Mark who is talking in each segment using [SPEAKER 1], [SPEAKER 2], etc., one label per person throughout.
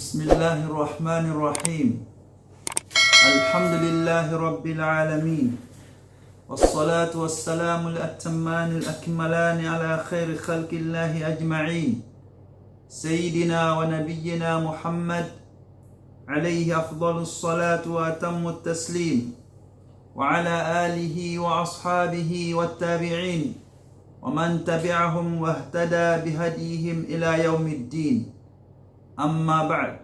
[SPEAKER 1] بسم الله الرحمن الرحيم. الحمد لله رب العالمين، والصلاة والسلام الأتمان الأكملان على خير خلق الله أجمعين، سيدنا ونبينا محمد عليه أفضل الصلاة وأتم التسليم، وعلى آله وأصحابه والتابعين ومن تبعهم واهتدى بهديهم إلى يوم الدين. أما بعد،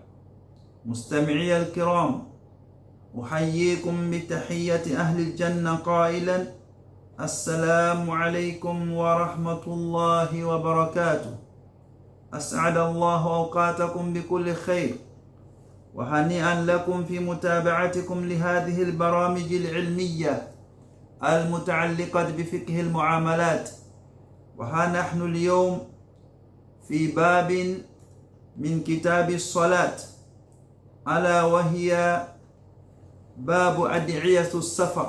[SPEAKER 1] مستمعي الكرام، أحييكم بتحية أهل الجنة قائلا: السلام عليكم ورحمة الله وبركاته. أسعد الله أوقاتكم بكل خير، وهنيئا لكم في متابعتكم لهذه البرامج العلمية المتعلقة بفقه المعاملات. وها نحن اليوم في باب من كتاب الصلاة، ألا وهي باب أدعية السفر.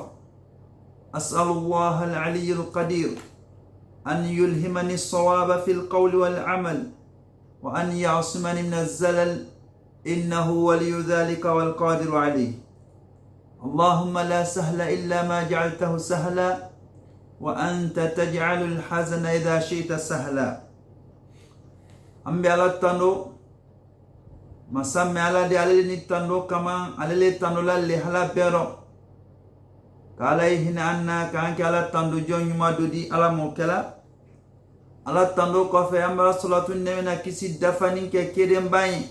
[SPEAKER 1] أسأل الله العلي القدير أن يلهمني الصواب في القول والعمل، وأن يعصمني من الزلل، إنه ولي ذلك والقادر عليه. اللهم لا سهل إلا ما جعلته سهلا، وأنت تجعل الحزن إذا شئت سهلا. أمبي على التنو مسامي على دي على نتندو كمان على تندو لا لحلا بيرو كالي هنا أننا كانك على تندو جون يما دودي على موكلا على تندو كوفي أمبرا صلاة النبينا كيسي دفنين كيرين باي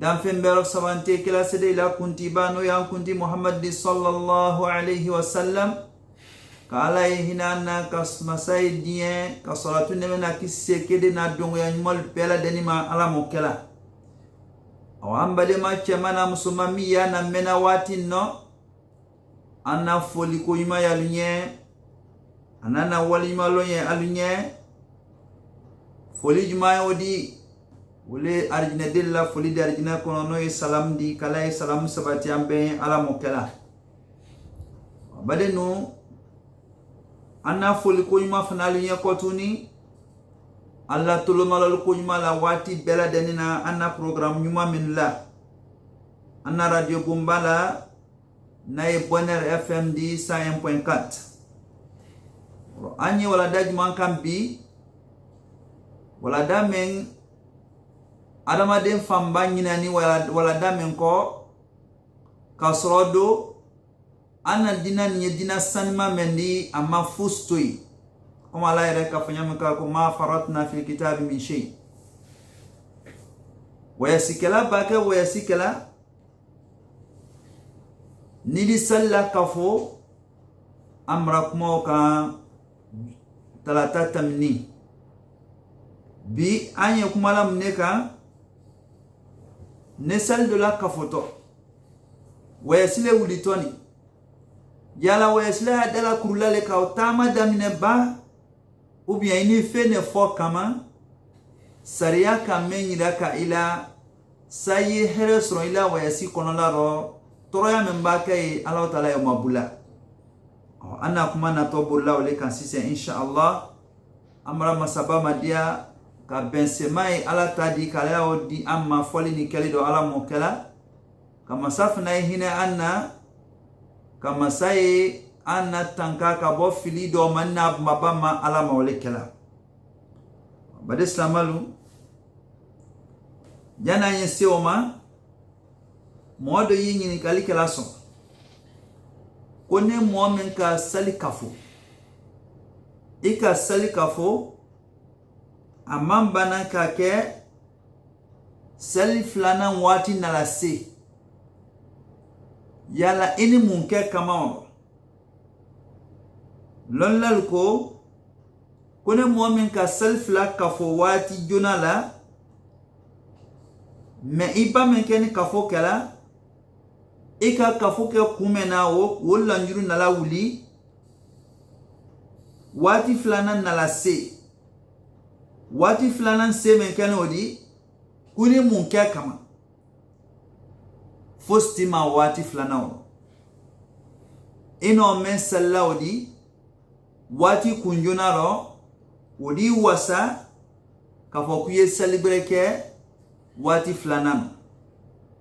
[SPEAKER 1] دانفين بيرو سبانتي كلا سيدي لا كنتي بانو يان كنتي محمد صلى الله عليه وسلم كالي هنا أننا كاسمساي ديين كصلاة النبينا كيسي كيرين ندونغ ينمال بيلا دنما على موكلا awambade machemana musumamia na mena wati no ana foli ko yima yalunye anana wali malonye alunye foli juma odi wole arjina dilla foli de arjina kono no salam di kala salam sabati ambe ala mokela bade no ana foli ko yima fanalunye kotuni Allah tulumalal ko nyuma la wati bela denina anna programme nyuma min la anna radio Gumbala na Bonheur FM di 101.4 anyi wala daj man kambi wala damen adama den famba nyinani wala damen ko kasrodo anna dinan yedina sanma mendi amma fustui kama la yareka fanyamka kuma faratna fi kitabi min shay wayasikala baka wayasikala nidi salla kafo amrakmo ka talata tamni bi anye kumala mneka ne sal de la kafoto wayasile wulitoni yala wayasile hadala kurula le ka utama damine ba ou bien ini fene fo kama sariya kamen yiraka ila sayi heresro ila wayasi kono laro toroya memba kai Allah taala ya mabula ana kuma na to bolla wale kan sise inshallah amra masaba madia ka bensemai ala tadi kala odi amma foli ni kali do ala mokela kama safna hina anna kama sai anna tanka ka bo fili do manna mabama ala mawlekela bade islamalu jana yesi oma modo yinyi ni kalikela so kone muamen ka salikafu ika salikafu amambana ka ke saliflana wati nalase yala ini munke kama lolal ko kone muamin ka self la kafo wati jonala me iba men ken kafo kala ika kafo ke kumena wo lanjuru nala wuli wati flana nala se wati flana se men ken odi kuni munke kama fostima wati flana ino men salla odi wati kunjunaro wodi wasa kafokuye celebrate wati flanan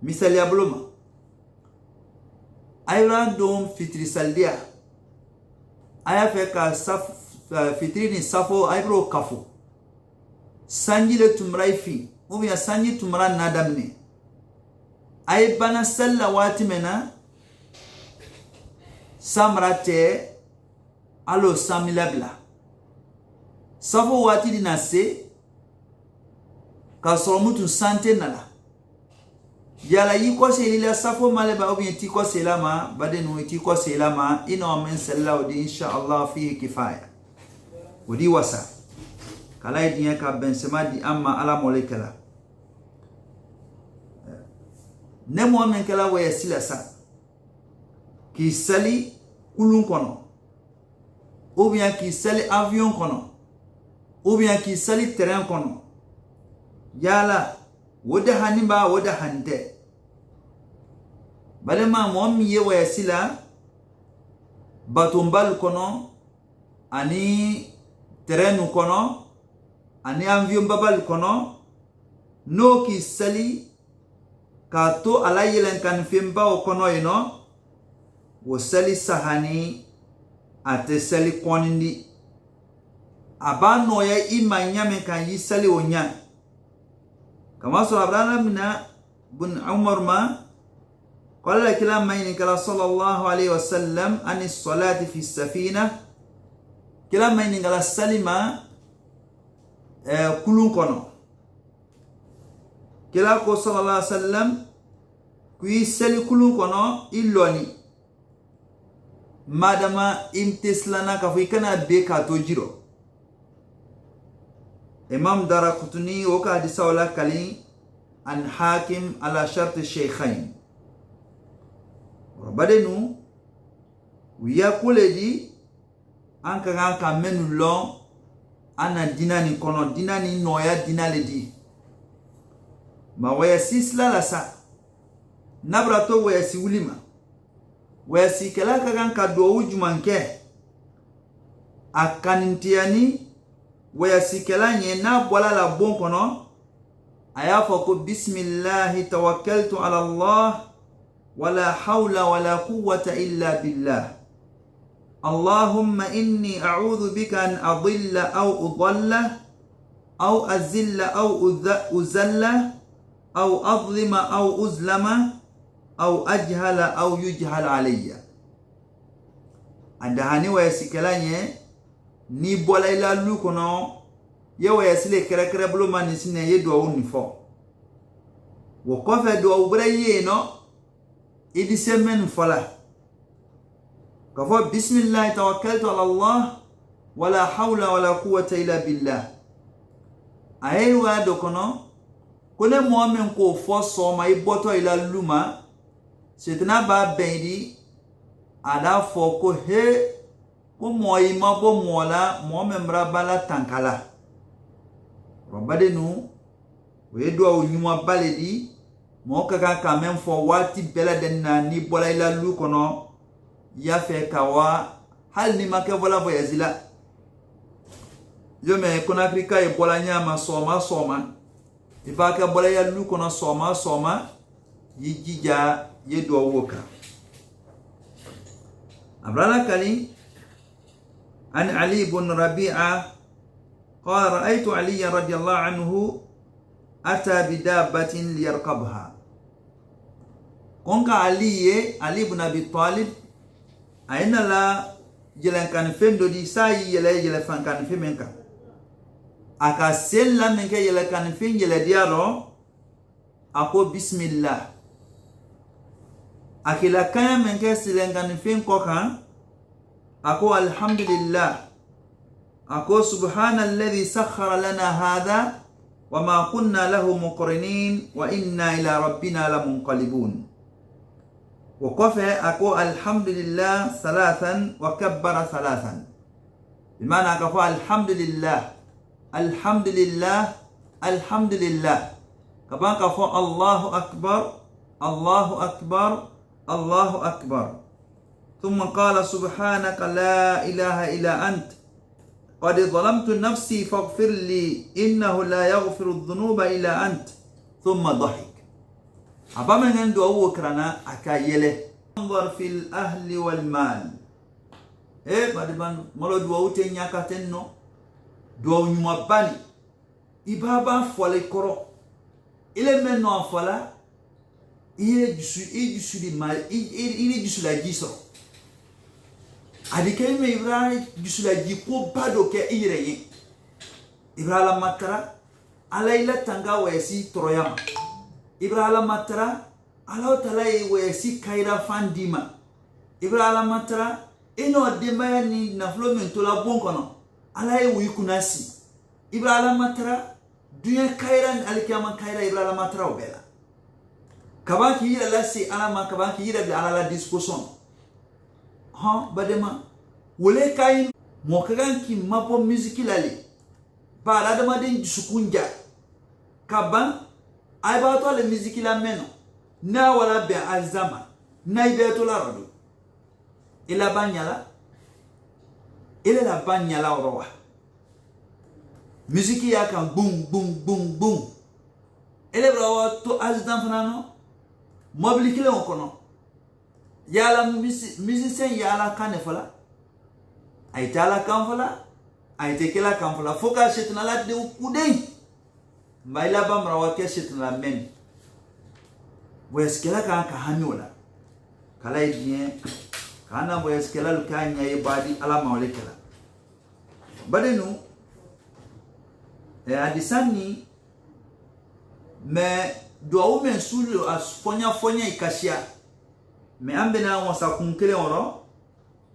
[SPEAKER 1] misali abloma ayra dom fitri saldia aya fe ka fitri ni safo aybro kafo sanji le tumrai fi ou bien sanji tumra nadamne ay bana salla wati mena samrate alo samilabla safo wati dinase ka soromutu sante nala yala yi ko se lila safo maleba ou bien ti ko se lama badenu ti ko se lama ino men salla odi insha Allah fihi kifaya odi wasa kala idiya ka bensema di amma ala molekala ne mo men kala waya sila sa ki sali kulun kono ou bien ki sali avion kono ou bien ki sali terrain kono yala woda hanimba woda hande balema mo mi ye waya sila batumbal kono ani terrain kono ani avion babal kono no ki sali kato ala yelen kan femba o kono ino wo sali sahani ate sali konindi abano ya imanya me kan yi sali onya kama so abrana mina bun umar ma qala kila mayni kala sallallahu alaihi wasallam ani salati fi safina kila mayni kala salima kulun kono kila ko sallallahu alaihi wasallam kui sali kulun kono illoni madama imtislana ka fikana be ka to jiro imam Daraqutni o ka hadisa wala kali an hakim ala shart shaykhain badenu wiya kuledi anka ka menu long ana dinani kono dinani noya dinale di ma waya sisla la sa nabrato waya si wulima waya si kala ka do wujumanke akanintiani waya si kala nye na bola la bon kono aya fako bismillah tawakkaltu ala Allah wala hawla wala quwwata illa billah اللهم إني أعوذ بك أن أضل أو أضل أو أزل أو أزل أو أظلم أو أظلم أو أجهل أو يجهل علي أدهاني ويسكلاني ni bola ila lu kono ye wayesile kere kere blo man sine ye do woni fo wo ko fe do obra ye no idi semen fola kafo bismillah tawakkaltu ala Allah wala hawla wala quwwata illa billah aywa do kono kone momen ko fo so ma iboto ila luma setna ba bendi ada fo ko he ko moyi mabo mola momen brabala tankala robadenu we do onyuma baledi mo kaka kamen fo wati bela denna ni bola ila lu kono ya fe kawa hal ni make vola voyazila yo me kona Afrika e bola nyama soma ibaka bola ya lu kono soma yijija yedo woka abrana kali an Ali ibn Rabi'a qala ra'aytu Ali radhiyallahu anhu ata bidabatin liyarkabha konka Ali ibn Abi Talib aina la jelan kan fendo di sai yele fan kan femenka aka sella menke yele kan fen yele diaro ako bismillah akila kaya menke silen kan fen ko kan ako alhamdulillah ako subhanalladhi sakhkhara lana hadha wama kunna lahu muqrinin wa inna ila rabbina lamunqalibun وقف أكو الحمد لله ثلاثا وكبر ثلاثا بمعنى أكو الحمد لله كمان كفو الله أكبر ثم قال سبحانك لا إله إلا أنت قد ظلمت نفسي فاغفر لي إنه لا يغفر الذنوب إلا أنت ثم ضحك abama ngan do wo krana aka yele anzar fil ahli wal mal badiban molo do wote nyaka tenno do nyuma bani ibaba fole koro ile menno fola il du di mal il du la giso adike me ibrahim du la jiko bado ke ireye ibrahim makara alayla tanga wesi troyama ibrahim matara ala talai wesi kaira fandima ibrahim matara eno demaya ni na flo men to la bon kono alay wi kunasi ibrahim matara dunya kaira alkiyama kaira ibrahim matara obela kabaki yira la si alama kabaki yira bi ala la discussion badema wole kayin mo kaganki mapo musique lali ba la dama den sukunja kaban ay ba to le musique la meno na wala be alzama na ibe to la rodo ila banyala ila la banyala rowa musique ya kan boom boom boom boom ele brawa to azdan fanano mobile kile on kono yala musicien yala kane fala ay tala kan fala ay tekela kan fala foka shetna la de kudei mbaila bamra wa ke shetna men weskela kan ka hanyola kala idien kana weskela lukanya yebadi ala mawlekela badenu adisani me do men sulu as fonya ikashia me ambena wasa kunkele oro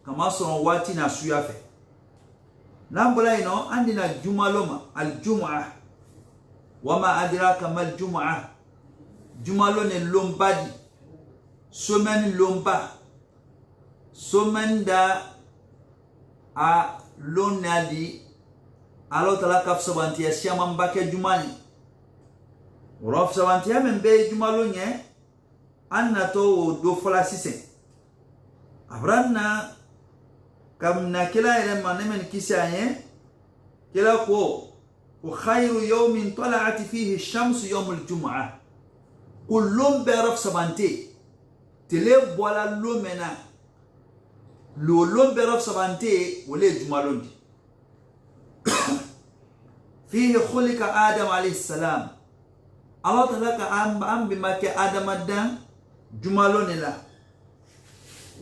[SPEAKER 1] kama so wati na suyafe nambola ino andina jumaloma aljum'ah wama adraka mal jum'ah jumalone lombadi semaine lomba semaine da a lonadi alo tala kafsabanti ya siama mbake jumani rof sabanti ya membe jumalonye anna to do fola sise abranna kamna kila ile manemen kisanye kila ko khayru yawmin tala'at fihi ash-shams yawm al-jum'ah kullum beraf sabanti tele bola lumena lo beraf sabanti wole jumalondi fihi khulika adam alayhi salam Allah talaka am bima ka adam adan jumalonila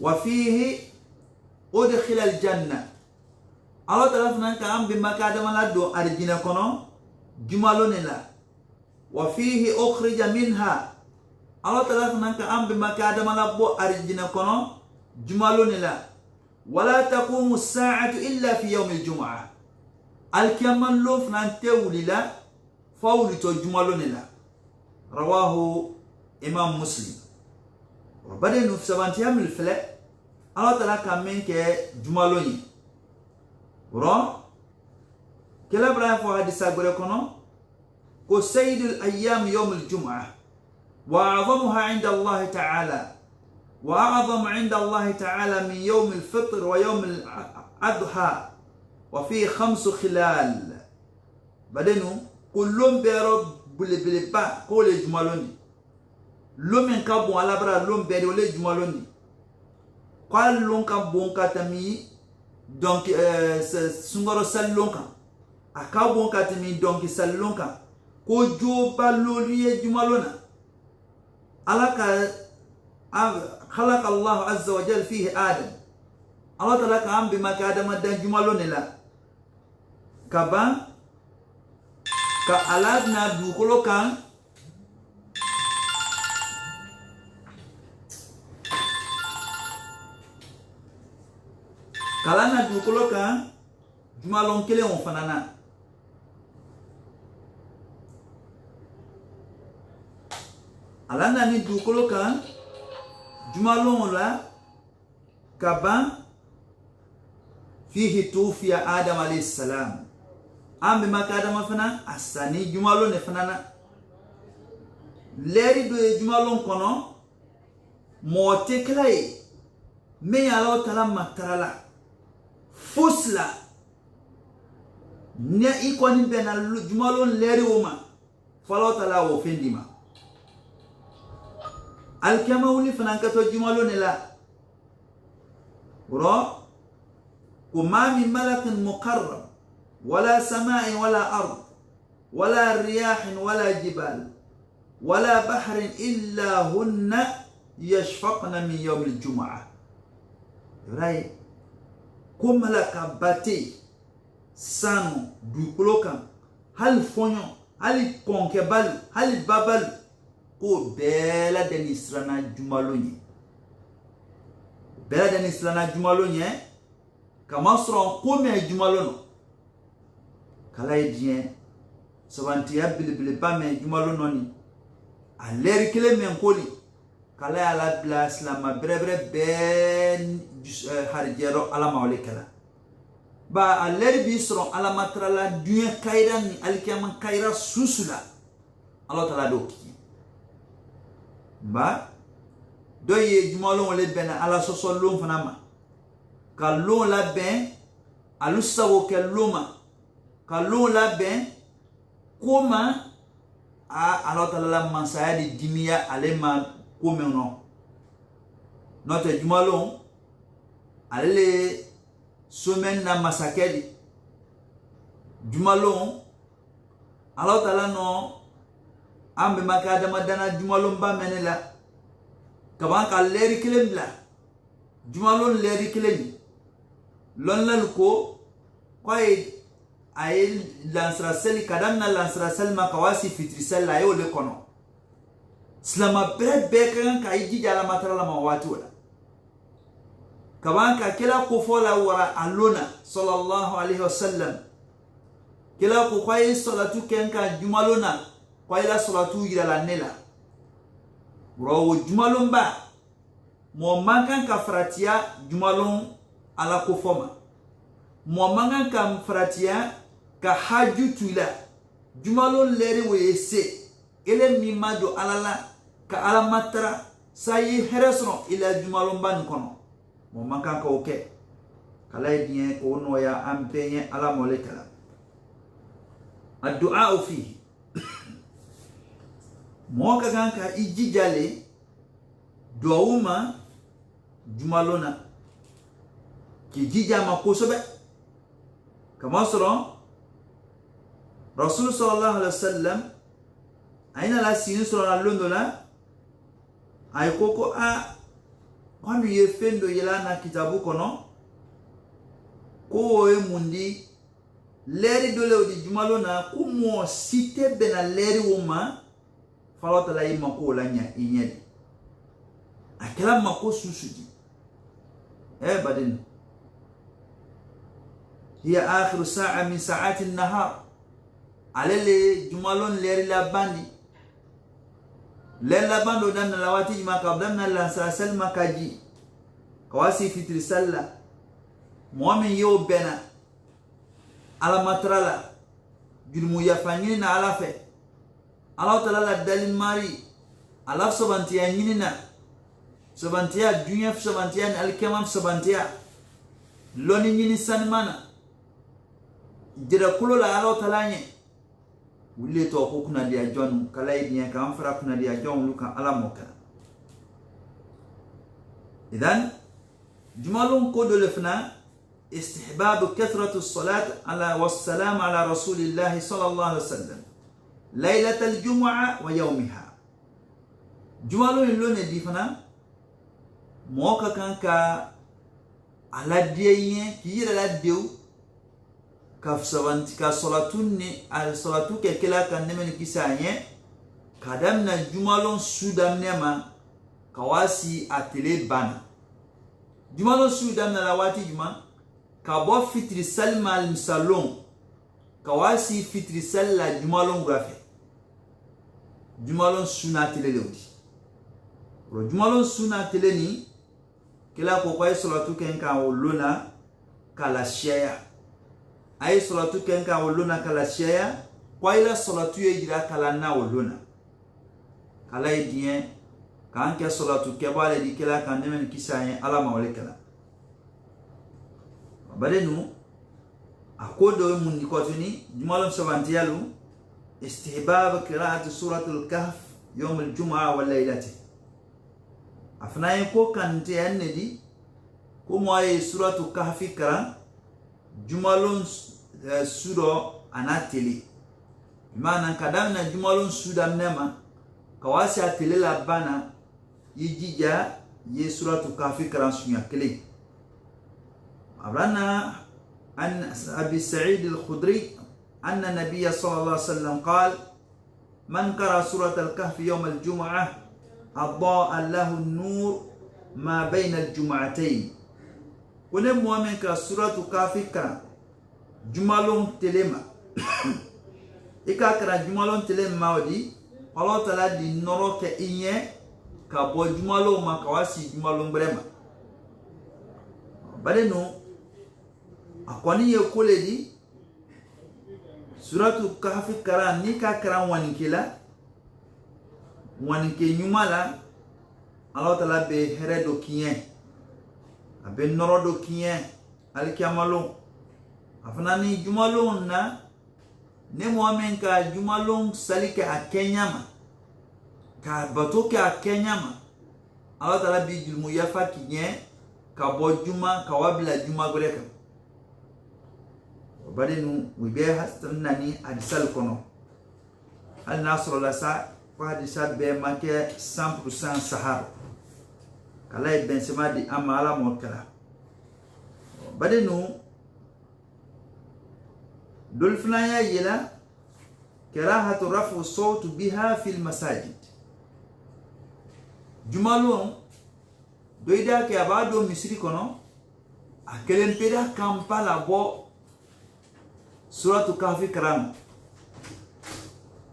[SPEAKER 1] wa fihi udkhila aljanna Allah talafna ka am bima ka adam lado arjina kono jumalonila wa fihi ukhrija minha Allah talafna ka am bima ka adam labo arjina kono jumalonila wala taqumu as-sa'atu illa fi yawm al-jum'ah al-kiyaman lofna tewlila fawlito jumalonila rawahu imam muslim wabade nu sabanti amil fele Allah tala kamen ke jumaloni ro kala bra fo hadisa gore kono ko sayyidul ayyam yawm al-jum'ah wa a'zamuha 'inda Allah ta'ala wa a'zamu 'inda Allah ta'ala min yawm al-fitr wa yawm al-adha wa fi 5 khilal badenu kullum bero bule ba ko le jumaloni lomen ka bon alabra lombe le jumaloni qal lon ka bon katami donc sungoro salonka aka bon katami donc salonka ko jo baloliye jumalona alaka خلق الله عز وجل فيه آدم الله تعالى كان بما كادم الدن جمالون لا كبان كألادنا دوكولو كان kalana dukulo kan jumalon kele on fanana alana ni dukulo kan jumalon la kaban fihi tufiya adam alayhi salam ambe makadama fana asani jumalon ne fanana leri do jumalon kono mote klay me yalo tala matarala fusla ne ikoni bena jumalon leri woma falo tala wo fendima alkiyama wuli fanan kato jumalo ne la ro ko ma min malakin muqarrab wala sama'in wala ard wala riyahin wala jibal wala bahrin illa hunna yashfaqna min yawm al-jum'ah ray ko malaka bate sanu du kolokan hal fonyo hal konkebal hal babal ko bela deni srana jumalonye bela deni srana jumalonye kama sron ko me jumalono kala idien sabanti ya bilibili ba me jumalono ni aleri kele men koli kala ala bla islama brebre ben harjero ala mawle kala ba aleri bi sron ala matrala dunya kayra ni alkiyama kayra susula Allah taala doki ba doye jumalo wole ben ala soso lom fanama ka lon la ben alu sawo ke loma ka lon la ben koma a Allah taala la mansaya di dimiya alema kome no note jumalo ale semaine na masakedi jumalo Allah taala no ambe makada madana jumalo mba menela kaban ka leri kilem la jumalo leri kilem lon lal ko koy ay lansra sel kadam na lansra sel makawasi fitri sel la yo le kono slama be kan ka yiji jala matara la mawati wala kaban ka kila ko fola wara alona sallallahu alaihi wasallam kila ko koy salatu ken ka jumalo na kwa ila salatu ila la nela rawo jumalon ba mo mankan ka fratia jumalon ala ko foma mo mankan ka fratia ka haju tuila jumalon leri wese ele mimado alala ka ala matra sayi heresno ila jumalon ban kono mo mankan ka oke kala bien ko no ya ampenye ala molekala addu'a fihi moka ganka ijijale douma jumalona ki jija makosobe kama soro rasul sallallahu alaihi wasallam aina la sinu soro na londola ay koko a kwanu ye fendo yela na kitabu kono ko e mundi leri dole odi jumalona kumo site bena leri woma falota la ima ko la nya inyeli akela mako susudi badin hiya akhiru sa'a min sa'ati an-nahar alele jumalon leri la bandi lela bando dan lawati ma kabdamna la sasal makaji kawasi fitri salla mu'min yo bena ala matrala julmu yafanyina ala fe Allah taala la dalil mari ala sobantiya nyinina sobantiya dunya sobantiya alkamam sobantiya loni nyini sanmana jira kulo la Allah taala nye wule to ko kuna dia jon kala idiya kam fara kuna dia jon luka ala moka idan jumalun ko do lefna istihbab kathratu as-salat ala was-salam ala rasulillah sallallahu alaihi wasallam ليلة الجمعة ويومها جمالو اللون ديفنا موكا كان كا على ديين كيرا لا ديو كاف سوانتي كا صلاتوني على صلاتو كلا كان نمن كيسانيه كدامنا جمالو سودام نما كواسي اتلي بان جمالو سودام نلواتي جما كابو فطر سلمى المسالون كواسي فطر سلا جمالو غافي jumalon suna tele lewdi ro jumalon suna tele ni kila ko kwai salatu ken ka wolona kala shaya ay salatu ken ka wolona kala shaya kwai la salatu ye jira kala na wolona kala idien kan ke salatu ke bale di kila kan nemen kisaye ala mawle kala balenu akodo mun ni kotuni jumalon sabantiyalu استحباب قراءة سورة الكهف يوم الجمعة والليلة afna ye ko kante annedi ko moye suratu kahfi karan jumalon suro anateli imana kadamna jumalon sudam nema kawasi atele la bana yijija ye suratu kahfi karan sunya kele abrana an abi sa'id al-khudri anna nabiyya sallallahu alaihi wasallam qala man qara surat al-kahfi yawm al-jum'ah adaa lahu an-nur ma bayna al-jum'atayn kone muamen ka suratu kahfi karan jumalon telema ika kara jumalon telema wadi Allah Ta'ala di noro ke inye ka bo jumalo ma kawasi jumalon brema bale no akwani ye koledi suratu kahfi karan ni ka karan wanikila wanike nyumala Allah Ta'ala be heredo kiyen abe noro do kiyen alkiamalo afanani jumalon na ne muamen ka jumalon salike a kenyama ka batoke a kenyama Allah Ta'ala bi julmu yafa kinye ka bo juma ka wabila juma goreka badenu wibe hastanani adisal kono al nasr la sa fa hadisa be make 100% sahara kala ben sema di amala mokala badenu دولفنا يلا كراهة رفع الصوت بها في المساجد جمالون دويدا كي أبادو مصري كنو أكلم بيدا كامبالا بو سورة كافي كرام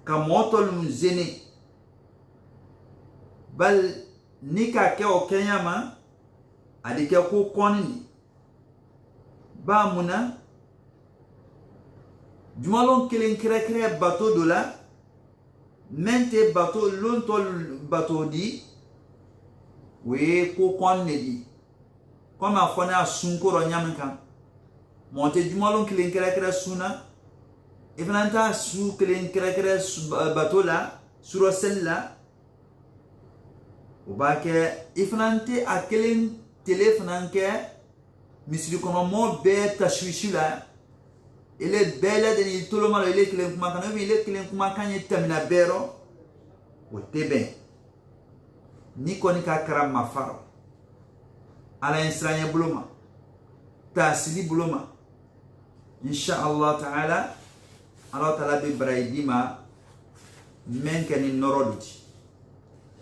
[SPEAKER 1] كموتو المزيني بل نيكا كيو كينياما أدي كيو كونيني بامونا jumalon kelen kere bateau de la mente bateau lontol bateau di we ko konne di comme afona sunkoro nyamkan monte jumalon kelen kere suna ifnanta su kelen kere bateau la suro sella ubake ifnante a kelen téléphone ke misri kono mo be tashwishi la ele bela de ni tolo malo ele kilen kuma kan obi ele kilen kuma kan yetamina bero o tebe ni koni ka karam mafaro ala insranya buloma tasili buloma insha Allah ta'ala Allah ta'ala bi braidima men kan ni noroditi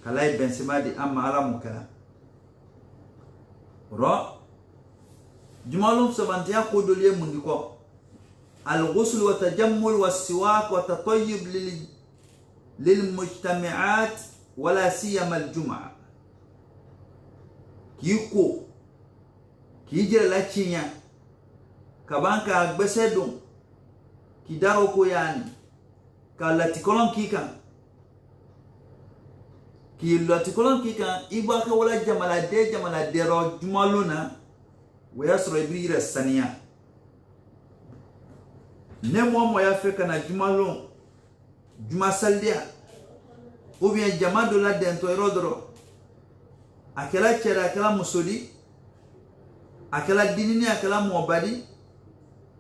[SPEAKER 1] kalay ben semadi amma ala mukala ro jumalum sabantia ko doliye mundiko الغسل والتجمل والسواك والتطيب للمجتمعات ولا سيما الجمعة كيكو كيجر لاتشينيا كبانكا بسدون كيدارو كوياني كالاتيكولون كيكا كيلاتيكولون كيكا إباكا ولا جمالا دي رو جمالونا ويسر إبرير السنية nemo mo ya feka na jumalon juma saldia ou bien jamado la dento erodro akela chera akela musodi akela dinini akela mobadi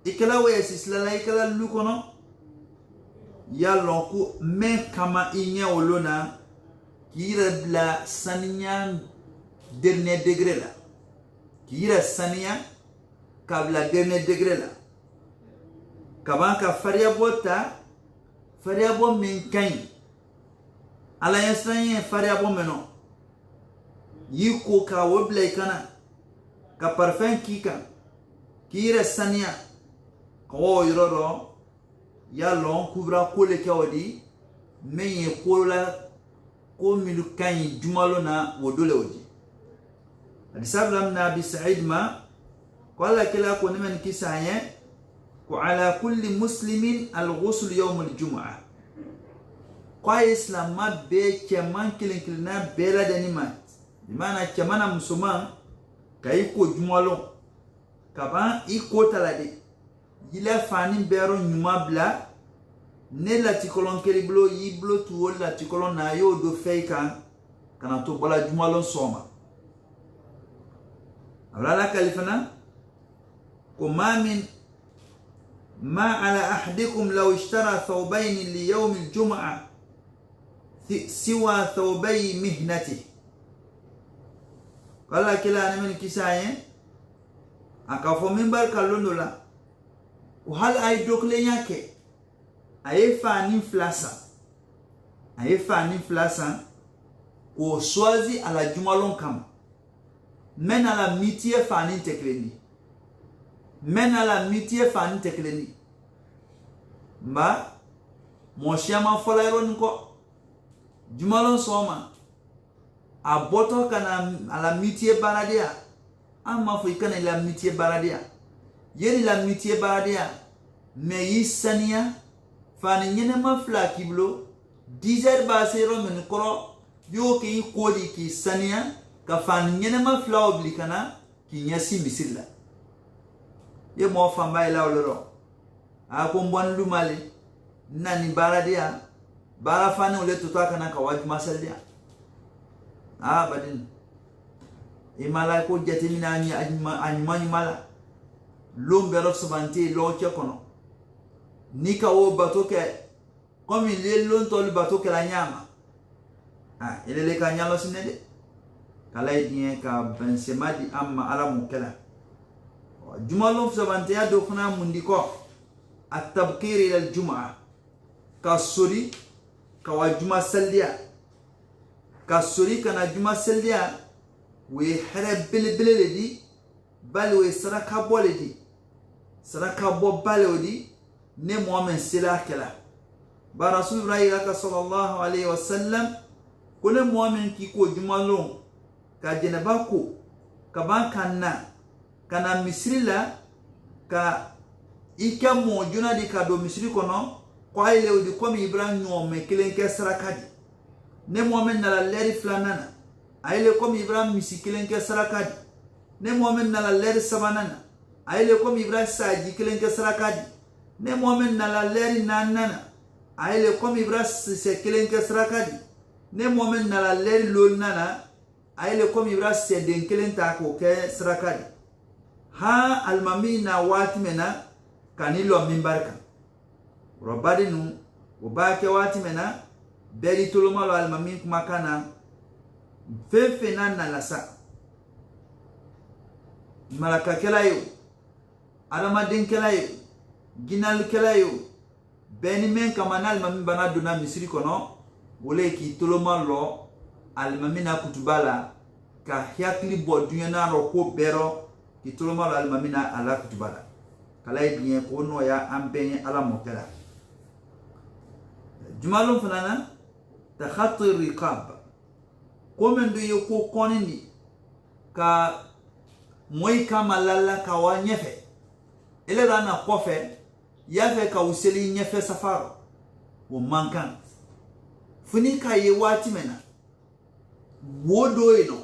[SPEAKER 1] ikela we sislala ikela lukono ya lonku men kama inya olona kira bla saniya dernier degré la kira saniya kabla dernier degré la kabanka fariabo min kain ala yasranye fariabo meno yiko ka woble kana ka parfum kika kire sania ko yororo ya lon kubra kole kawdi menye kola ko milu kain jumalo na wodole odi adisablam na bi sa'id ma qala kila ko nemen kisaye وعلى كل مسلم الغسل يوم الجمعة قاي إسلام ما بي كمان كلنا بلا دنيمات بمعنى كمان مسلمان كايكو جمالو كمان إيكو تلادي يلا فاني بيرو نيما بلا نلا تيكولون كريبلو يبلو تول لا تيكولون نايو دو فيكا كان تو بلا جمالو سوما أولا كالفنا ما على أحدكم لو اشترى ثوبين ليوم الجمعة سوى ثوبي مهنته قال كلا من كساية أكافو منبر كالوندولا وهل أي دوكلينيا كي أي فاني فلاسا ko swazi ala jumalon kama men ala mitie fani tekleni mba mo shama folairon ko jumalon soma aboto kana ala mitie baradia amma fo ikana la mitie baradia yeri la mitie baradia me yisania fani nyene mafla kiblo 10 ba sero men koro yo ki kodi ki sania ka fani nyene mafla oblikana ki nyasi misilla ye mo famba ila oloro a ko mbon lumale nani baradia bara fani ole to kana ka waj masaldia badin imala ko jati minani anyuma lombe ro subante lo kono nika wo batoke komi le lon to batoke la nyama ele le ka nyalo sinede kala idien ka Benzema di amma ala mukela jumalo subante ya do fana mundiko at-tabkir ila al-jum'a kasuri ka wajuma saldia kasuri kana juma saldia we hare bilibile di bal we saraka boledi saraka bo balodi ne mu'min silakela ba rasul ibrahim sallallahu alaihi wasallam kone mu'min ki ko jumalo ka jenaba ko ka ban kana misrila ka ika mo juna di ka do misri kono ko ay lewdi komi ibrahim nyome kilenke saraka di ne mu'min na la leri flanana ayle comme ibrahim misikilen ke sarakadi ne mu'min na la leri sabanana ayle comme ibrahim saji kilen ke sarakadi ne mu'min na la leri nanana ayle comme ibrahim se kilen ke sarakadi ne mu'min na la leri lolnana ayle comme ibrahim se den kilen ta ko ke sarakadi ha almamina watimena kanilo mimbarka robadinu ubake watimena beri tolomalo almamin kuma kana fefe na lasa malaka kelayo aramadin kelayo ginal kelayo beni men kamana almamin bana dona misri kono wole ki tolomalo almamina kutubala ka yakli bodunya na roko bero ki tolomalo almamina ala kutubala kala bien ko no ya ambenye ala mokela jumalum fanana takhati riqab komendo yoko konini ka moy kama lalla ka wa nyefe ele rana kofe yafe ka useli nyefe safaro wo mankan funi ka ye wati mena wodo ino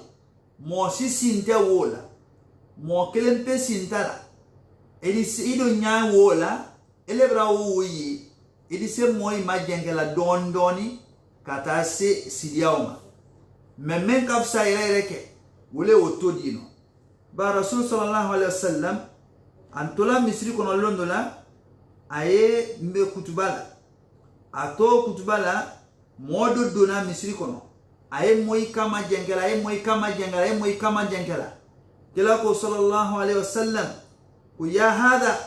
[SPEAKER 1] mo sisinte wola mo kelempe sintara edisi ido nya wola ele bra wo yi edise moy majengela dondoni kata se sidiaoma men kafsa ireke wole otodino ba rasul sallallahu alaihi wasallam antola misri kono londola aye mbe kutubala ato kutubala modo dona misri kono aye moy kama jengela kila ko sallallahu alaihi wasallam ko ya hada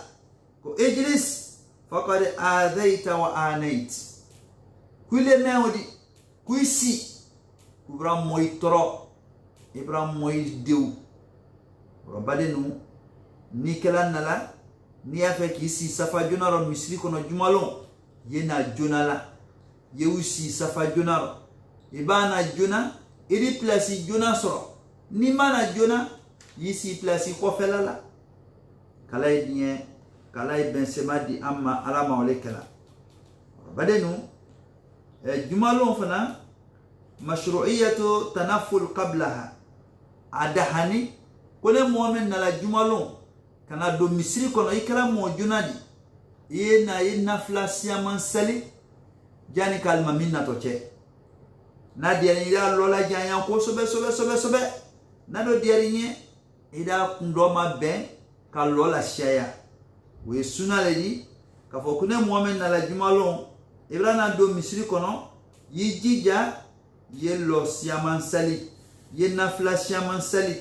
[SPEAKER 1] ko ijlis faqad adaita wa anait kule mewdi kuisi Ibrahim moy toro Ibrahim moy dew robadenu ni kala nala ni afeki si safa jonaro misri kono jumalon yena jonala yeusi safa jonaro ibana jona iri place jona soro ni mana jona yisi place ko felala kala idien kala Benzema di amma alama olekala robadenu jumalon fana mashru'iyatu tanafful qablaha adahani kone mu'min nala jumalon kana do misri kono ikala mo junadi yena flasia mansali jani kalma minna toche na diani ya lola janya ko sobe na do diari nye ida kundoma ben ka lola shaya we suna le di ka fo kune mu'min na la jumalon ibrana do misri kono yijija ye lo siaman sali ye nafla siaman sali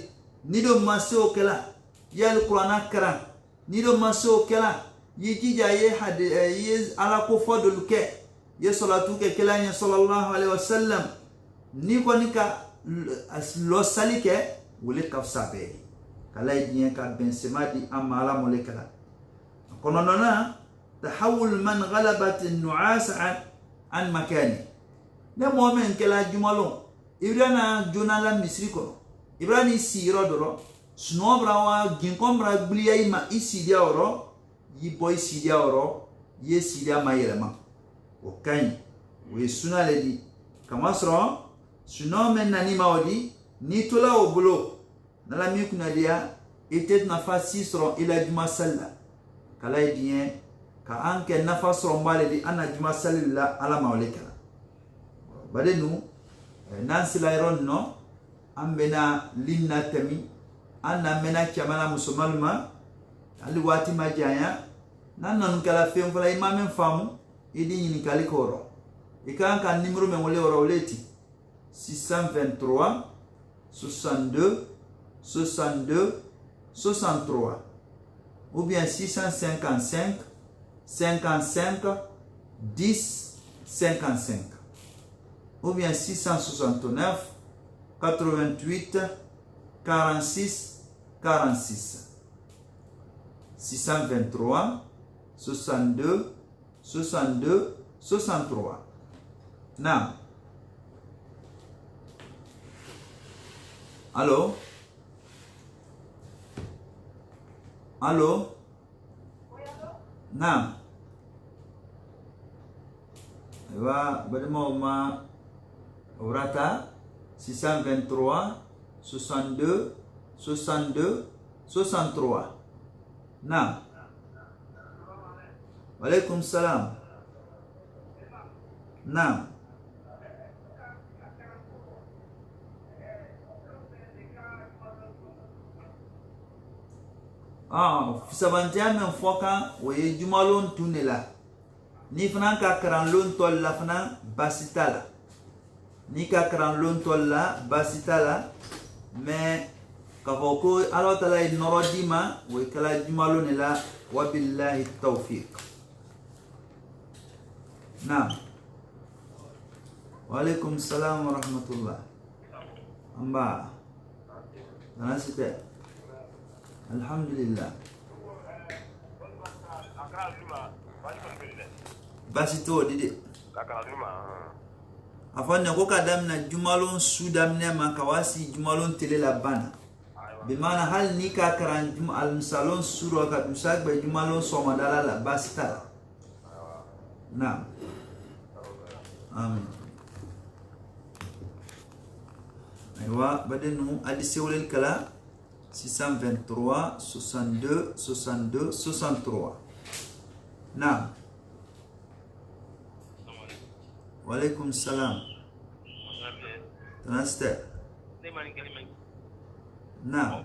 [SPEAKER 1] ni do maso kala ye alqur'ana karan ni do maso kala yijija ye ala ko fodul ke ye salatu ke kala ya sallallahu alaihi wasallam ni ko ni ka lo sali ke wole kafsabe kala diyen ka bensema di amala molekala kono nona tahawul man ghalabat an-nu'as an makani ne momen kala jumalon ibrana jonala misri ko ibrani siro doro snobra wa ginkombra bliya ima isidia oro yi boy sidia oro ye sidia mayelema o kan we sunale di kamasro suno men nani maodi ni tola obulo nala mi kuna dia etet nafasi sro ila juma salla kala dien ka anke nafas ro mbale di ana juma salla ala mawlika badenu nansi la iron no ambena linna tami anna mena chamana musulman ali wati majaya nan kala fem fala imam famu idi ni kalikoro ikan kan numéro me wole oro leti 623 62 62 63 ou bien 655 55 10 55 ou bien 669 88 46 46 623 62 62 63 Naam. Allô? Allô?
[SPEAKER 2] Oui, allô?
[SPEAKER 1] Naam. Ewa, badema Orata 623 62 62 63. Naam. Waalaikum salam. Naam. Sabantiya men foka we jumalon tunela ni fana ka karan lon tol la fana basitala ni ka karan lon tol la basitala mais ka foko Allah taala norodima we kala jumalon la wa billahi tawfiq. Naam. Wa alaikum salam wa rahmatullah. Amba nasite alhamdulillah basito dide afan ko kadam na jumalon sudam ne ma kawasi jumalon tele la bana bi mana hal ni ka karan jum al salon suro ka dusak be jumalon so madala la basita na amin aywa badenu adi sewlel kala 623 62 62 63 Naam. Waalaikum salam. Namaste. Naam.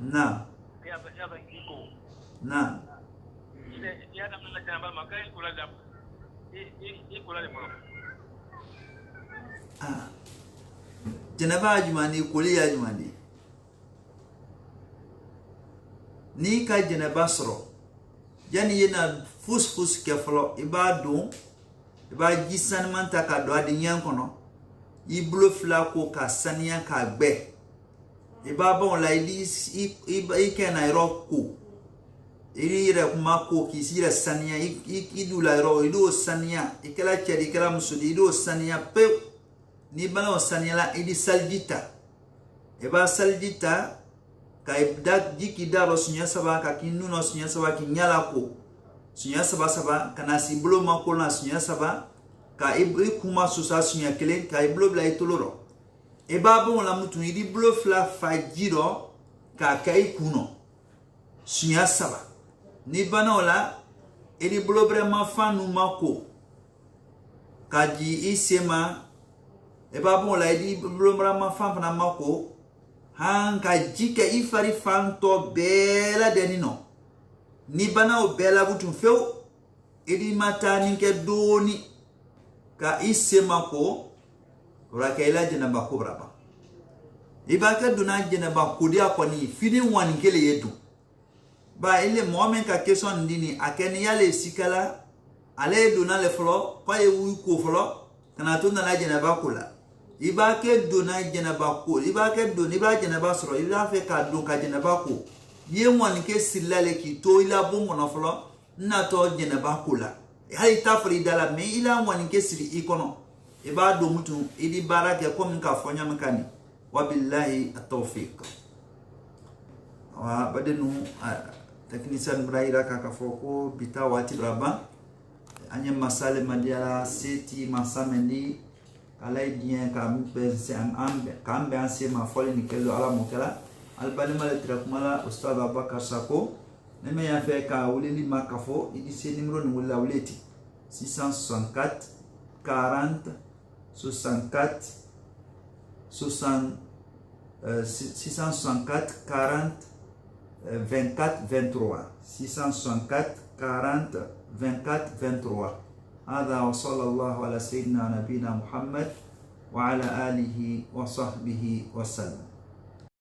[SPEAKER 1] Naam. Naam. Janaba jumani kuliya jumani ni ka janaba soro yani yena fus ke flo ibadu iba jisan manta ka do adinyan kono iblo fla ko ka sania ka gbe iba bon la iba ikena iroko iri kuma ko kisira sania idu la ro idu sania ikala chedi ikala musudi idu sania pe ni bala wasania la idi saljita eba saljita ka ibdak jiki daro sunya saba ka kinuno sunya saba ki nyala ko sunya saba kana si blo mako na sunya saba ka ibri kuma susa sunya kele ka iblo bla itoloro eba bon la mutu idi blo fla fajiro ka kai kuno sunya saba ni banola idi blo vraiment fanu mako ka ji isema e ba bon la di blomra ma fam na mako han ka jika ifari fanto bela denino ni bana o bela butum few edi mata ninke doni ka isema ko rakaila janaba kubra ba ibaka duna janaba kudia ko ni fini wan kele yedu ba ile momen ka question ndini akeni yale sikala ale duna le flo pa e wu ko flo kana tunda na janaba kula ibake duna janaba ko ibake duna ibake janaba soro ila fe ka do ka janaba ko ye wan ke silale ki to ila bongo na flo na to janaba kula hali tafri dala me ila wan ke siri ikono iba do mutu idi baraka ko min ka fonya makani wabillahi at-tawfiq wa badenu technician braira kaka foko bitawati braba anye masale madiala seti masamendi alay bien kam pense am ambe ma fole ni kelo ala mokala albani mala trakumala ustad Abubakar Sako neme ya fe ka wulili makafo idi se numéro ni wala wuleti 664 40 64 60 664 40 24 23 664 40 24 23 هذا وصلى الله على سيدنا نبينا محمد وعلى آله وصحبه وسلم.